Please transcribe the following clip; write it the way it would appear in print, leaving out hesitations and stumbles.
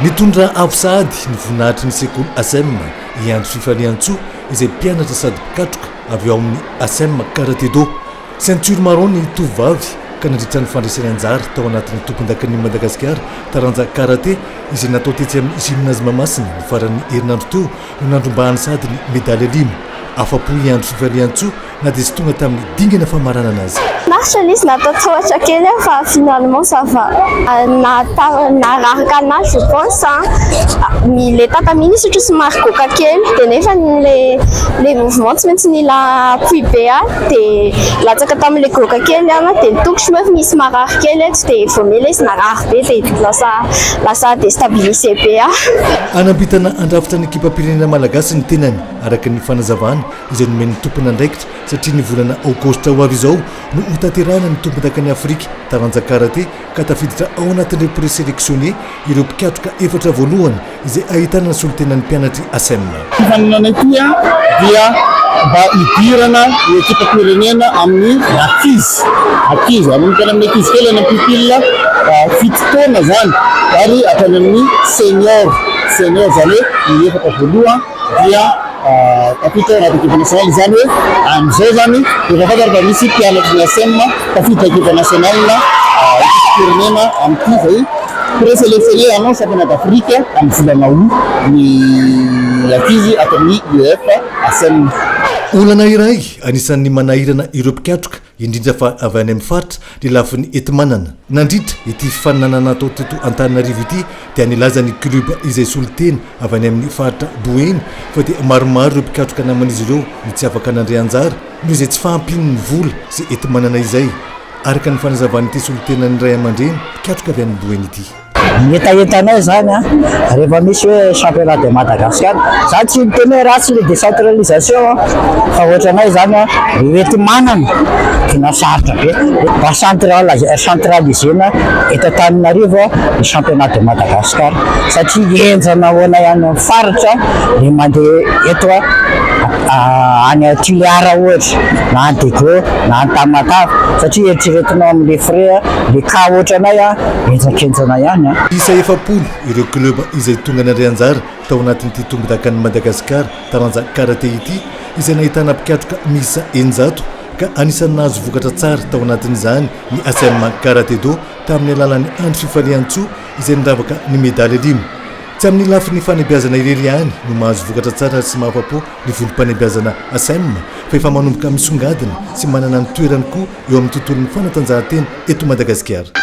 Nitondra avy sahady ny voninahitry ny sekoly ACEEM Andry Fifaliantsoa izay mpianatra sady mpikatroka avy ao amin'ny ACEEM Karatedo. Ceinture Marron ny tovovavy ka nandritra ny fandraisany anjara tao anatin'ny tompodakan'i Madagasikara taranja karaté izay natao testy amin'ny Gymnase Mahamasina ny faran'ny herinandro teo no nandrombahany sady ny medaly alimo. Afapo Andry Fifaliantsoa na dia sy tonga tamin'ny dingana famarana anazy. Marche l'izy natao tsotra kely fa finalement ça va. Nararaka anazy je pense. Le tatamini sy somary goka kely dia nefa le mouvement tsy maintsy nila appui be dia latsaka tamin'ile goka kely dia nitoko somary misy marary kely dia voamela izy narary be dia lasa déstabilisé be. Anambitana andrafitra ny ekipa pirenena malagasy ny tenany araka ny fanazavana izay nomeny tompona andraikitra satria ny volana aogositra ho avy izao no hotanterahana ny tompodakan'i Afrika taranja karaté ka tafiditra ao anatin'ireo présélectionné ireo mpikatroka efatra voalohany izay ahitana ny solotenan'ny mpianatry ACEEM. Fandraisany dia mba hidirana ny ekipa pirenena amin'ny akizy amin'ny tena amin'ny akizy kely any pupille fito taona zany ary atany amin'ny senior zany hoe ny efatra voalohany dia tafiditra anaty ekipa nasional zany hoe amin'izao zany efa fantatra fa misy mpianatry ny ACEEM tafiditra ekipa nasional pirenena amin'ny zay présélectionné anao championnat d'Afrique amin'ny volana août ny akizy atao amin'ny UEFA ACEEM. Olana iray anisan'ny manahirana ireo mpikatroka indrindra fa avy any amin'ny faritra ny lafin'ny entimanana. Nandritra ity fifaninanana natao teto Antananarivo ity dia nilaza ny club izay soliteny avy any amin'ny faritra Boeny fa dia maromaro ireo mpikatroka naman'izy ireo ny tsy afaka nandray anjara noho izay tsy fahampian'ny vola izay entimanana izay. Araka ny fanazavany ity solitenan'ny ray aman-dreny mpikatroka avy any Boeny ity. Entaentanay zany rehefa misy hoe championnat de Madagascar zany tsy tena ratsy le décentralisation fa ohatranay zany ety manana tena sarotra be mba centralisena eto Antananarivo ny championnat de Madagascar satria enjana hoanay any amin'ny faritra ny mandeha eto any Tiliara ohatra na Dego na Tamatave satria eritreretinao amin'ny frais le cas ohatranay enjakenjana ihany. Isa efapolo ireo club izay tonga nandray anjara tao anatin'ity tompodakan'i Madagasikara taranja karaté ity izay nahitana mpikatroka miisa 900 ka anisan'ny nahazo vokatra tsara tao anatin'izany ny ACEEM Karatedo tamin'ny alalan'ny Andry Fifaliantsoa izay niravaka ny medaly alimo. Tsy amin'ny lafin'ny fanabeazana irery ihany no mahazo vokatra tsara sy mahafapo ny volom-panabeazana ACEEM fa efa manomboka misongadina sy manana ny toerany koa eo amin'ny tontolon'ny fanatanjahantena eto Madagasikara.